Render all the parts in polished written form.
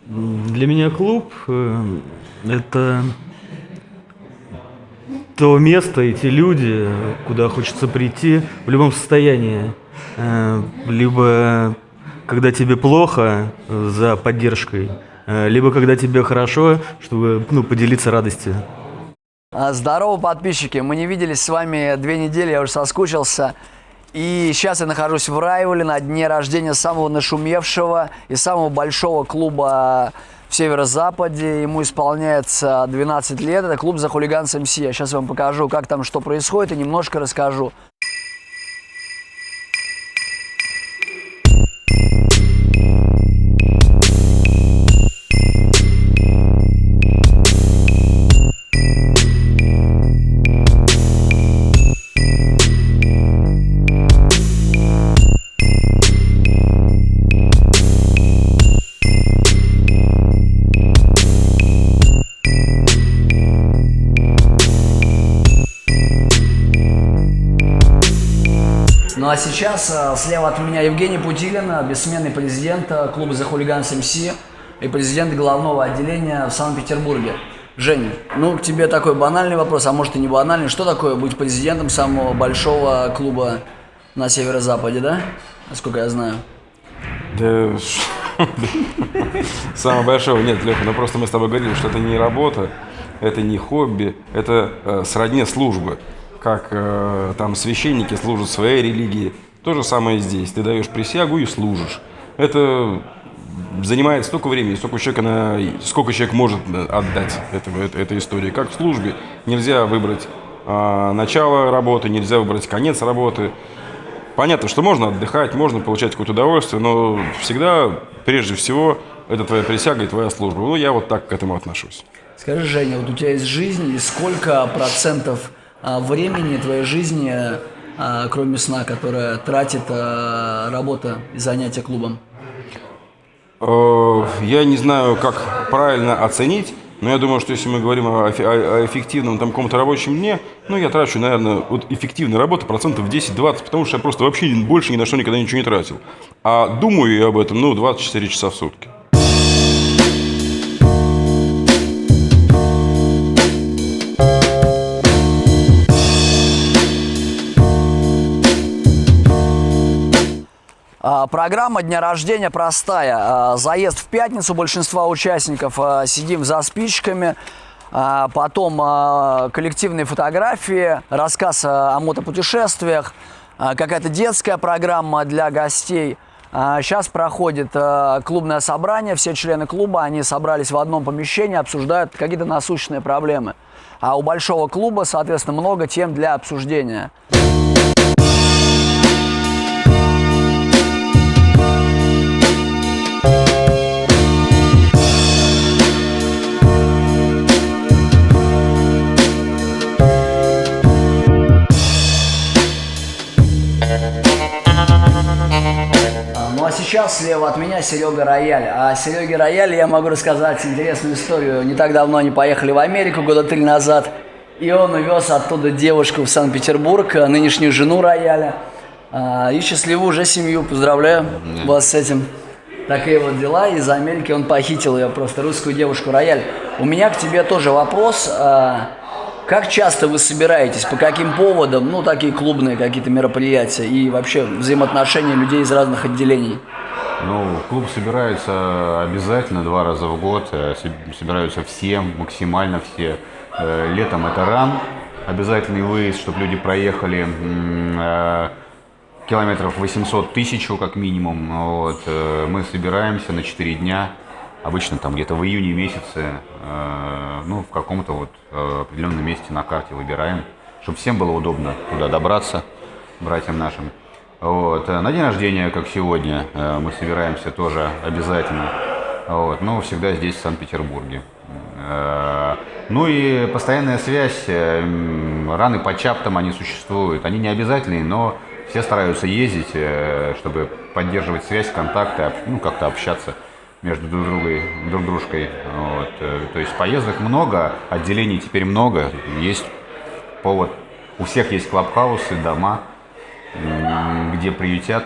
Для меня клуб это то место и те люди, куда хочется прийти в любом состоянии. Либо когда тебе плохо за поддержкой, либо когда тебе хорошо, чтобы поделиться радостью. Здорово, подписчики! Мы не виделись с вами 2 недели, я уже соскучился. И сейчас я нахожусь в Райволе на дне рождения самого нашумевшего и самого большого клуба в Северо-Западе. Ему исполняется 12 лет. Это клуб The Hooligans MC. Я сейчас вам покажу, как там что происходит, и немножко расскажу. Ну а сейчас слева от меня Евгений Путилин, бессменный президент клуба The Hooligans MC и президент главного отделения в Санкт-Петербурге. Женя, к тебе такой банальный вопрос, а может и не банальный. Что такое быть президентом самого большого клуба на Северо-Западе, да? Насколько я знаю. Да, самого большого нет, Леха, просто мы с тобой говорили, что это не работа, это не хобби, это сродни службы. Как там священники служат своей религии, то же самое и здесь. Ты даешь присягу и служишь. Это занимает столько времени, сколько человек может отдать этой истории. Как в службе. Нельзя выбрать начало работы, нельзя выбрать конец работы. Понятно, что можно отдыхать, можно получать какое-то удовольствие, но всегда, прежде всего, это твоя присяга и твоя служба. Я вот так к этому отношусь. Скажи, Женя, вот у тебя есть жизнь, и сколько процентов времени твоей жизни, кроме сна, которая тратит работа и занятия клубом? Я не знаю, как правильно оценить, но я думаю, что если мы говорим о эффективном каком-то рабочем дне, я трачу, наверное, от эффективной работы процентов 10-20, потому что я просто вообще больше ни на что никогда ничего не тратил. А думаю я об этом, 24 часа в сутки. Программа дня рождения простая. Заезд в пятницу, большинства участников сидим за спичками, потом коллективные фотографии, рассказ о мотопутешествиях, какая-то детская программа для гостей. Сейчас проходит клубное собрание, все члены клуба, они собрались в одном помещении, обсуждают какие-то насущные проблемы. А у большого клуба, соответственно, много тем для обсуждения. А сейчас слева от меня Серега Рояль. О Сереге Рояле я могу рассказать интересную историю. Не так давно они поехали в Америку, года 3 назад. И он увез оттуда девушку в Санкт-Петербург, нынешнюю жену Рояля. И счастливую уже семью. Поздравляю вас с этим. Такие вот дела. Из Америки он похитил ее, просто русскую девушку Рояль. У меня к тебе тоже вопрос. Как часто вы собираетесь, по каким поводам, такие клубные какие-то мероприятия и вообще взаимоотношения людей из разных отделений? Клуб собирается обязательно 2 раза в год, собираются все, максимально все. Летом это ран, обязательный выезд, чтобы люди проехали километров 800-1000 как минимум. Мы собираемся на 4 дня. Обычно там где-то в июне месяце, в каком-то определенном месте на карте выбираем, чтобы всем было удобно туда добраться, братьям нашим. На день рождения, как сегодня, мы собираемся тоже обязательно, но всегда здесь, в Санкт-Петербурге. И постоянная связь, раны по чаптам, они существуют, они не обязательные, но все стараются ездить, чтобы поддерживать связь, контакты, как-то общаться между друг дружкой. То есть поездок много, отделений теперь много, есть повод. У всех есть клабхаусы, дома, где приютят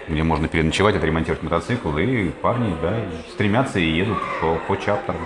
где можно переночевать, отремонтировать мотоцикл, и парни, да, стремятся и едут по чаптеру.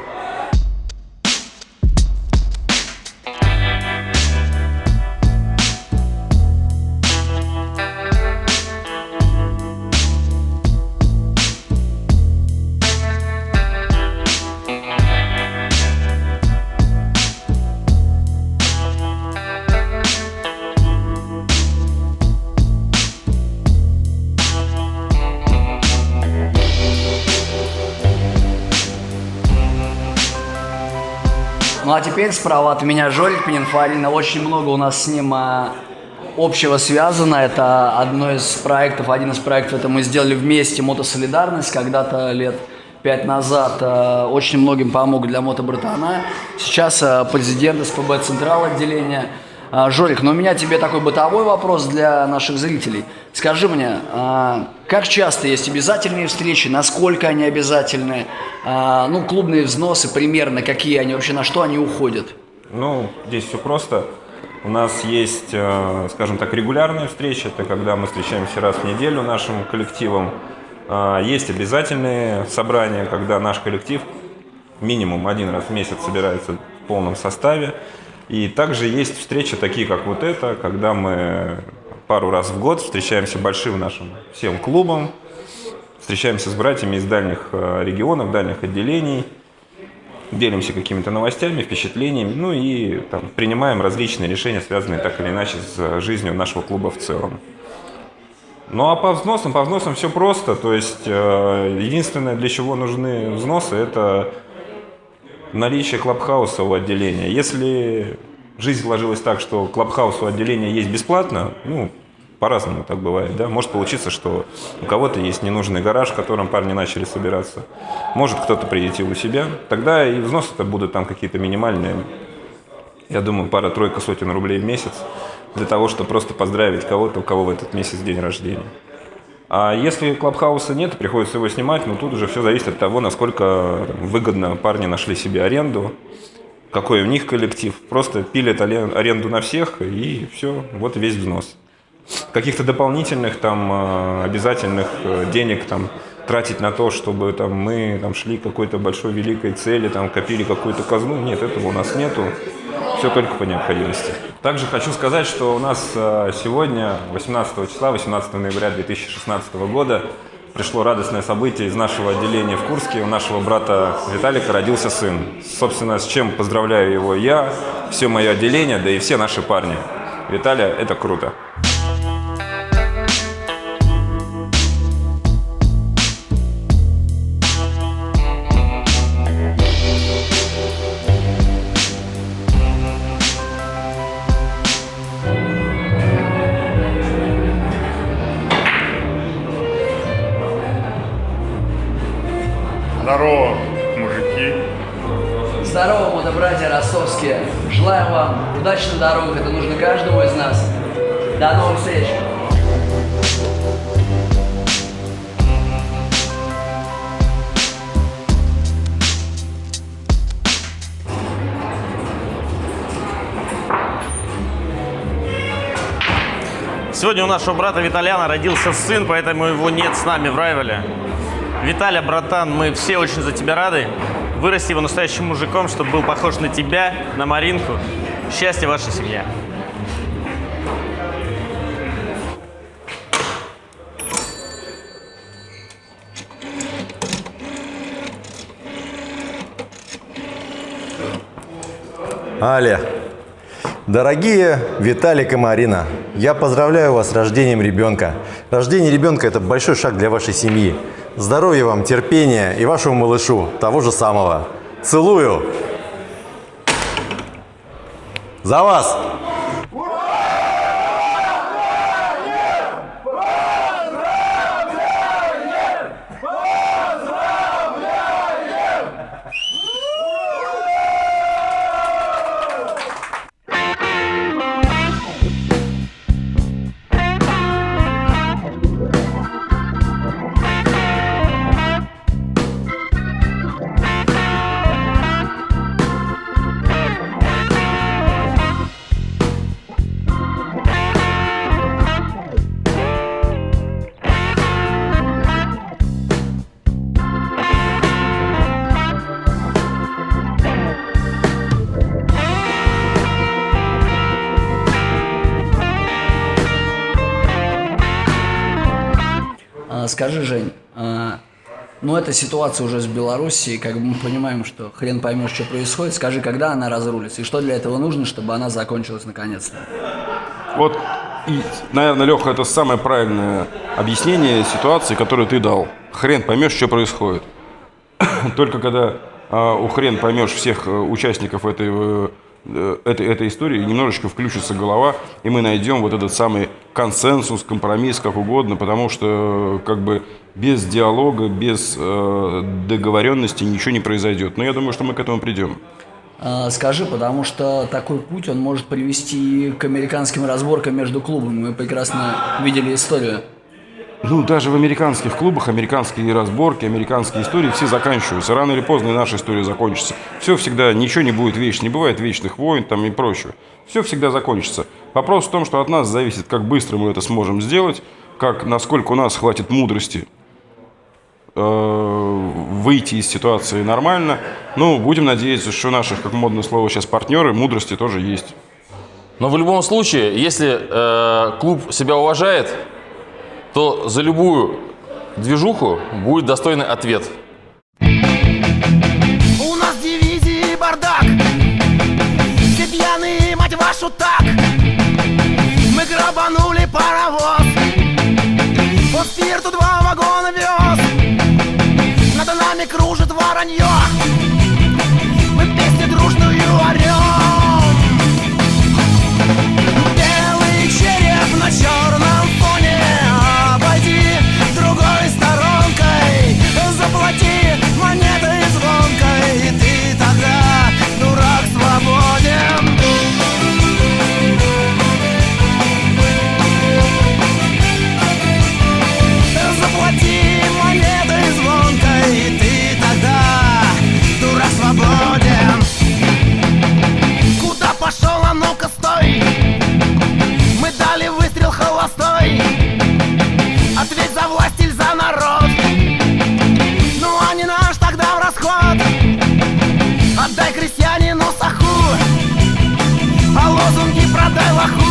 Ну а теперь справа от меня Жорик Пининфарин. Очень много у нас с ним общего связано. Это один из проектов, это мы сделали вместе «Мотосолидарность» когда-то лет 5 назад. Очень многим помог для мотобратана. Сейчас президент СПБ Централ отделения. Жорик, но у меня тебе такой бытовой вопрос для наших зрителей. Скажи мне, как часто есть обязательные встречи, насколько они обязательны, ну, клубные взносы примерно, какие они вообще, на что они уходят? Ну, здесь все просто. У нас есть, скажем так, регулярные встречи, это когда мы встречаемся раз в неделю нашим коллективом. Есть обязательные собрания, когда наш коллектив минимум один раз в месяц собирается в полном составе. И также есть встречи такие, как вот эта, когда мы пару раз в год встречаемся большим нашим всем клубом, встречаемся с братьями из дальних регионов, дальних отделений, делимся какими-то новостями, впечатлениями, ну и там, принимаем различные решения, связанные так или иначе с жизнью нашего клуба в целом. Ну а по взносам все просто, то есть единственное, для чего нужны взносы, это наличие клабхауса у отделения. Если жизнь сложилась так, что клабхаус у отделения есть бесплатно, ну, по-разному так бывает, да, может получиться, что у кого-то есть ненужный гараж, в котором парни начали собираться, может кто-то приютил у себя, тогда и взносы-то будут там какие-то минимальные, я думаю, пара-тройка сотен рублей в месяц, для того, чтобы просто поздравить кого-то, у кого в этот месяц день рождения. А если клабхауса нет, приходится его снимать, но тут уже все зависит от того, насколько выгодно парни нашли себе аренду, какой у них коллектив. Просто пилят аренду на всех, и все, вот весь взнос. Каких-то дополнительных там обязательных денег там тратить на то, чтобы там мы там шли к какой-то большой великой цели, там копили какую-то казну, нет, этого у нас нету. Все только по необходимости. Также хочу сказать, что у нас сегодня, 18 числа, 18 ноября 2016 года, пришло радостное событие из нашего отделения в Курске. У нашего брата Виталика родился сын. Собственно, с чем поздравляю его я, все мое отделение, да и все наши парни. Виталия, это круто. Здорово, мужики. Здорово, мотобратья ростовские. Желаю вам удачи на дорогах, это нужно каждому из нас. До новых встреч! Сегодня у нашего брата Виталяна родился сын, поэтому его нет с нами в Райвеле. Виталя, братан, мы все очень за тебя рады. Вырасти его настоящим мужиком, чтобы был похож на тебя, на Маринку. Счастья вашей семье. Аля, дорогие Виталик и Марина, я поздравляю вас с рождением ребенка. Рождение ребенка – это большой шаг для вашей семьи. Здоровья вам, терпения и вашему малышу того же самого. Целую! За вас! Скажи, Жень, ну эта ситуация уже с Белоруссией, как бы мы понимаем, что хрен поймешь, что происходит. Скажи, когда она разрулится и что для этого нужно, чтобы она закончилась наконец-то? Вот, и, наверное, Леха, это самое правильное объяснение ситуации, которую ты дал. Хрен поймешь, что происходит. Только когда хрен поймешь всех участников этой истории, немножечко включится голова, и мы найдем вот этот самый консенсус, компромисс, как угодно, потому что как бы без диалога, без договоренности ничего не произойдет. Но я думаю, что мы к этому придем. Скажи, потому что такой путь, он может привести к американским разборкам между клубами. Мы прекрасно видели историю. Ну, даже в американских клубах американские разборки, американские истории все заканчиваются. Рано или поздно и наша история закончится. Все всегда, ничего не будет вечно, не бывает вечных войн там и прочего. Все всегда закончится. Вопрос в том, что от нас зависит, как быстро мы это сможем сделать, насколько у нас хватит мудрости выйти из ситуации нормально. Ну, будем надеяться, что наши, как модное слово сейчас, партнеры, мудрости тоже есть. Но в любом случае, если клуб себя уважает, то за любую движуху будет достойный ответ. У нас в дивизии бардак, все пьяные, мать вашу, так. Мы грабанули паровоз, по спирту 2 вагона вез. Над нами кружит воронье, мы песню дружную орем. Белый череп на черном фоне, обойди другой сторонкой, заплати монетой звонкой, и ты тогда, дурак, свободен. Заплати монетой звонкой, и ты тогда, дурак, свободен. Куда пошел, а ну-ка стой! Мы дали выстрел холостой. Ответь за власть или за народ. Ну а не наш тогда в расход. Отдай крестьянину саху, а лозунги продай лоху.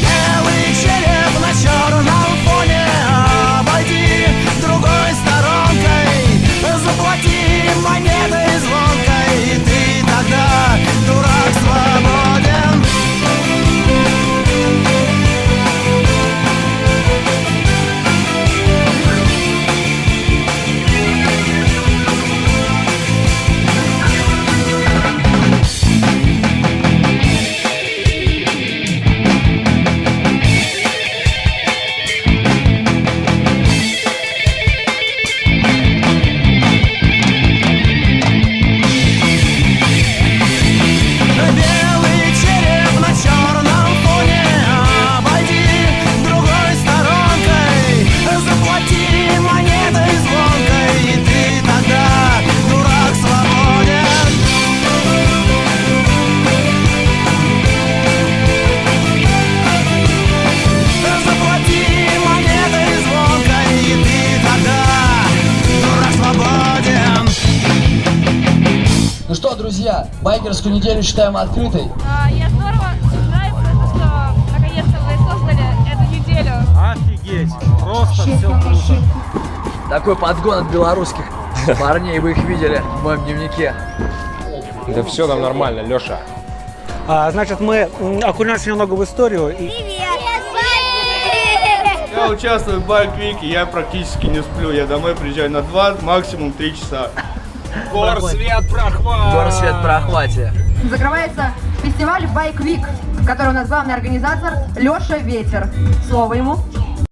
Белый череп на черном фоне, обойди другой сторонкой, заплати монетой звонкой, и ты тогда, дурак, свободен. Белый череп на черном фоне, обойди другой сторонкой, заплати монетой звонкой, и ты тогда, дурак, свободен. Заплати монетой звонкой, и ты тогда, дурак, свободен. Ну что, друзья, байкерскую неделю считаем открытой. Я здорово нравится, что наконец-то вы создали эту неделю. Офигеть! Просто все круто. Такой подгон от белорусских парней, вы их видели в моем дневнике. Да все там нормально, Леша. Значит, мы окунаемся немного в историю. Я участвую в байк-вике, я практически не сплю. Я домой приезжаю на 2, максимум 3 часа. Горсвет прохват. Горсвет прохвате. Закрывается фестиваль Байк Вик, в котором у нас главный организатор Леша Ветер. Слово ему.